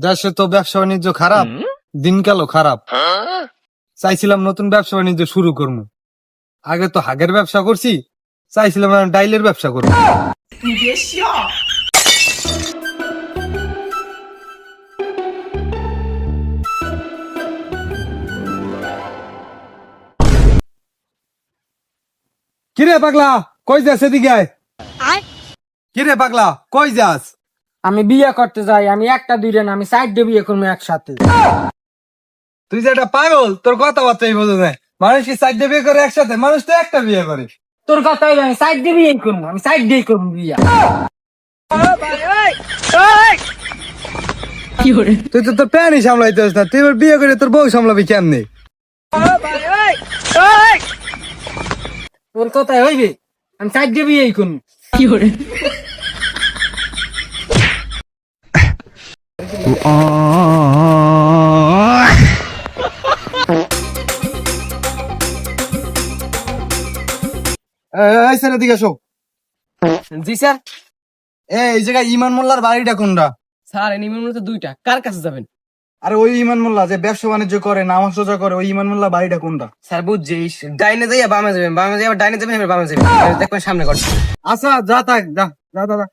দেশে তো ব্যবসা বাণিজ্য খারাপ, দিনকালও খারাপ। চাইছিলাম নতুন ব্যবসা বাণিজ্য শুরু করবো। আগে তো হাগের ব্যবসা করছি, চাইছিলাম এখন ডাইলের ব্যবসা করবো। কিরে পাগলা, কই যাস? এদিকে আয়। কিরে পাগলা, কই যাস? আমি বিয়ে করতে যাই, আমি একটা দুইটা না, আমি সাইড দিয়ে বিয়ে করবো একসাথে। তুই যে একটা পাগল, তোর কথাবার্তাই বোঝা যায়। মানুষ কি চারটে বিয়ে করে একসাথে? মানুষ তো একটা বিয়ে করে। তোর কথা হইলো আমি সাইড দিয়ে বিয়ে করবো, আমি সাইড দিয়ে করবো বিয়ে। তুই তো তোর প্যানই সামলাইতে না, তুই এবার বিয়ে করে তোর বউ সামলাবি কেমনে? তোর কথাই হইবে, আমি সাইড দিয়ে বিয়ে করবো। এই স্যার এদিকে আসো। জি স্যার। এই জায়গায় ইমান মোল্লার বাড়িটা কোনটা? স্যার এনিমের তো দুইটা, কার কাছে যাবেন? আরে ওই ইমান মোল্লা যে ব্যবসা বাণিজ্য করে, নামাজ রোজা করে, ওই ইমান মোল্লা বাড়িটা কোনটা? স্যার বুঝছি, ডাইনে যাইয়া বামে যাবেন, বামে যাইয়া ডাইনে যাবেন, এবার বামে যাবেন, দেখবেন সামনে করছে। আচ্ছা যা থাক, যা যা দাদা।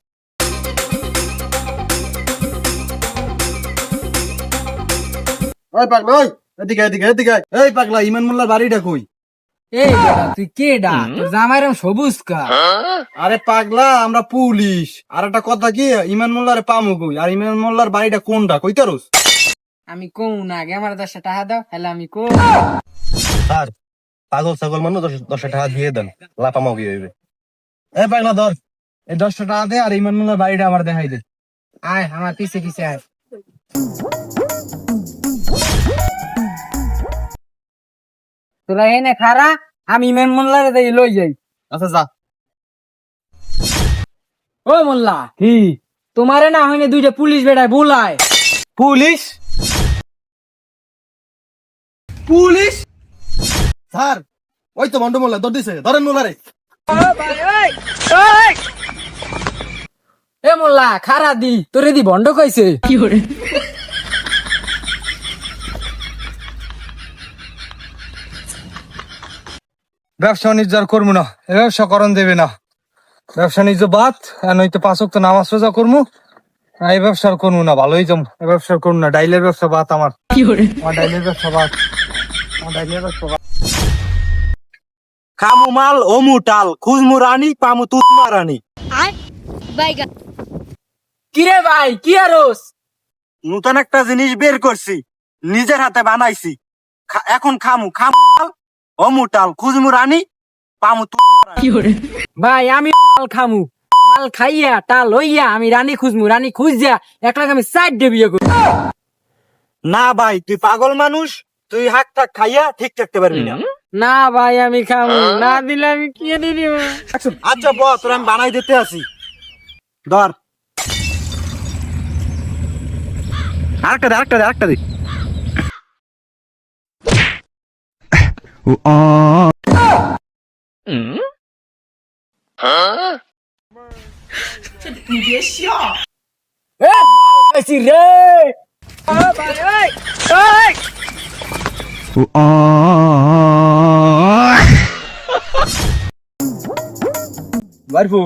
ওই পাগলা, ওই এদিকে এদিকে এদিকে আয়। এই পাগলা, ইমান মোল্লার বাড়িটা কই? এই বেটা তুই কে ডা? তোর জামাইরম সবুজ কা? আরে পাগলা, আমরা পুলিশ। আর একটা কথা কি, ইমান মোল্লার পামু কই? আর ইমান মোল্লার বাড়িটা কোনটা কইতারোস? আমি কোন না, আগে আমার 10 টাকা দাও, হলে আমি কোন। স্যার পাগল ছাগল মানুষ 10 টাকা দিয়ে দেন, লাফামাও কি হইবে। এই পাগলা ধর, এই 10 টাকা দে, আর ইমান মোল্লার বাড়িটা আমার দেখাই দে। আয় আমার পিছে পিছে আয়। তোরা এনে খারা, আমি মেন মোল্লারে দেই লই যাই। আচ্ছা যা। ও মোল্লা, কি তোমারে না হইনে দুইটা পুলিশ বেড়ায় বুলায়। পুলিশ? পুলিশ? স্যার, ওই তো মন্ডু মোল্লা দৌড় দিছে, ধরেন মোল্লারে। এ মোল্লা খারা দি, তোরে দি বন্ধ কইছে। কি করে? ব্যবসা বাণিজ্য আর করবো না, এ ব্যবসা করণ দেবে না। ব্যবসা বাণিজ্য বাদ, নয়তো 5 ওয়াক্ত নামাজ রোজা করবো। এই ব্যবসা আর করবো না, ভালোই জম। এই ব্যবসা আর করবো না, ডাইলের ব্যবসা বাদ আমার। কি করে? আমার ডাইলের ব্যবসা বাদ, আমার ডাইলের ব্যবসা বাদ। খামু মাল ওমু টাল, খুজমু রানী পামু তুতমা রানী। কিরে ভাই, কি আরোস? নতুন একটা জিনিস বের করছি, নিজের হাতে বানাইছি। এখন খামু খামু মাল ওমু টাল, খুজমু রানী পামু তুতমা রানী। কি করে? ভাই আমি মাল খামু, মাল খাইয়া তা লইয়া আমি রানী খুঁজমু, রানী খুঁজিয়া এক লাখ আমি সাইড দিয়ে বিয়ে করবো। না ভাই, তুই পাগল মানুষ, তুই হাক টাক খাইয়া ঠিক থাকতে পারবি না। না ভাই আমি খামু, না দিলে আমি কি দিব? আচ্ছা ব, তোর আমি বানাই দিতে আসি, ধর। আরেকটা দে, আরেকটা দে, আরেকটা দে। খাইছি রে। বারফু,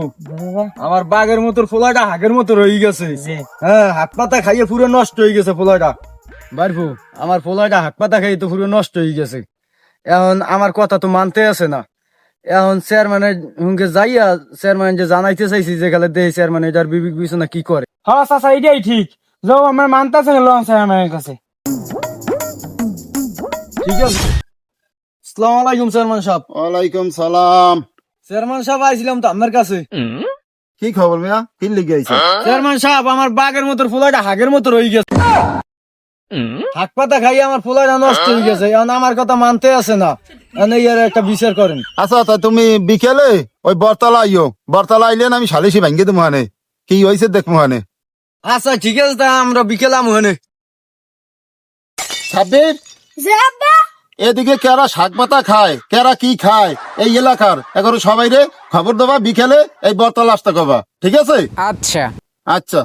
আমার বাঘের মতো ফোলাটা হাগের মতো রয়ে গেছে। হ্যাঁ, হাত পাতা খাইয়ে পুরো নষ্ট হয়ে গেছে ফোলাটা। বারফু, আমার ফোলাটা হাত পাতা খাইয়ে তো পুরো নষ্ট হয়ে গেছে। এখন আমার কথা তো মানতে আছে না। এখন চেয়ারম্যানের হুঙ্গে যাইয়া চেয়ারম্যান যে জানাইতে চাইছি, যে গেলে দেয় চেয়ারম্যান এটার বিবেক বিবেচনা কি করে। হ্যাঁ চাচা এটাই ঠিক, যাও আমার মানতেছে না লন স্যার আমার কাছে। ঠিক আছে। আসসালামু আলাইকুম চেয়ারম্যান সাহেব। ওয়ালাইকুম সালাম। চেয়ারম্যান সাহেব, আইছিলাম তো আপনার কাছে। কি খবর মিয়া? কি লিখে আইছে? চেয়ারম্যান সাহেব, আমার বাঘের মতো ফোলাটা হাগের মতো রয়ে গেছে। হাত পাতা খাইয়ে আমার ফোলাটা নষ্ট হয়ে গেছে। এখন আমার কথা মানতে আছে না। এখন এর একটা বিচার করেন। আচ্ছা, তা তুমি বিকেলে ওই বরতলা আইও। বরতলা আইলেন আমি সালিশি ভাঙ্গি দেবো হানে, কি হয়েছে দেখবো হানে। আচ্ছা ঠিক আছে, তা আমরা বিকেলে আমু হেনে। সাব্বির, এদিকে কেরা শাক পাতা খায়, কেরা কি খায় এই এলাকার, এখন সবাই রে খবর দেবা, বিকেলে এই বরতলা আসতে কবা, ঠিক আছে? আচ্ছা। আচ্ছা।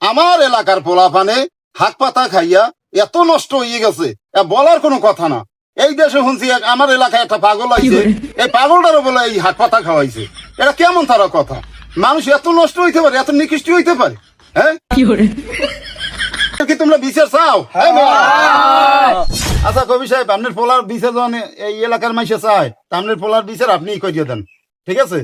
আমার এলাকার পোলাপানে হাত পাতা খাইয়া এত নষ্ট হয়ে গেছে বলার কোনো কথা না। এই দেশে শুনছি আমার এলাকায় একটা পাগল আইছে, এই পাগলটারও বলে এই হাত পাতা খাওয়াইছে। এটা কেমন তারা কথা? মানুষ এত নষ্ট হইতে পারে, এত নিকৃষ্ট হইতে পারে? হ্যাঁ, কি তোমরা বিচার চাও? আচ্ছা কবি সাহেব, আপনার পোলার বিচার যখন এই এলাকার মাইসে চায়, তা আপনার পোলার বিচার আপনি করিয়ে দেন, ঠিক আছে?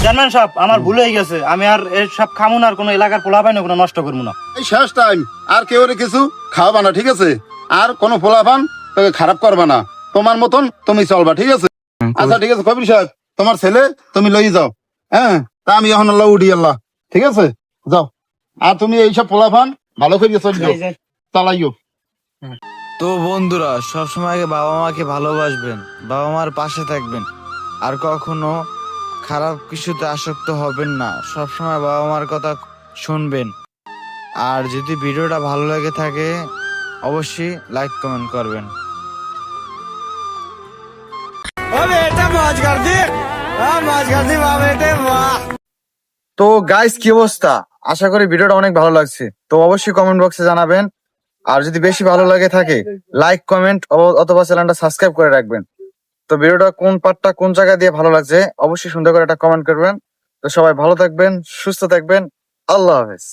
জানেন সাহেব, আমার ভুল হয়ে গেছে। আমি আর এসব খামু না, আর কোনো এলাকার পোলা পাই না, কোনো নষ্ট করবো না। এই শেষ টাইম, আর কেউ কিছু খাওয়াবা না, ঠিক আছে? আর কোনো পোলাপান তোকে খারাপ করবা না, তোমার মতন তুমি চলবা, ঠিক আছে? আচ্ছা ঠিক আছে কবির সাহেব, তোমার ছেলে তুমি লই যাও। হ্যাঁ, তা আমি এখন আল্লাহ উঠি আল্লাহ, ঠিক আছে? যাও। আর তুমি এইসব পোলাপান ভালো করে চলিও, চালাইও। তো বন্ধুরা, সবসময় আগে বাবা মাকে ভালোবাসবেন, বাবা মার পাশে থাকবেন, আর কখনো খারাপ কিছুতে আসক্ত হবেন না। সবসময় বাবা মার কথা শুনবেন। আর যদি ভিডিওটা ভালো লেগে থাকে অবশ্যই লাইক কমেন্ট করবেন। তো গাইস, কি অবস্থা? আশা করি ভিডিওটা অনেক ভালো লাগছে। তো অবশ্যই কমেন্ট বক্সে জানাবেন। আর যদি বেশি ভালো লাগে থাকে লাইক কমেন্ট অথবা চ্যানেলটা সাবস্ক্রাইব করে রাখবেন। তো ভিডিওটা কোন পার্টটা কোন জায়গা দিয়ে ভালো লাগছে অবশ্যই সুন্দর করে একটা কমেন্ট করবেন। তো সবাই ভালো থাকবেন, সুস্থ থাকবেন। আল্লাহ হাফেজ।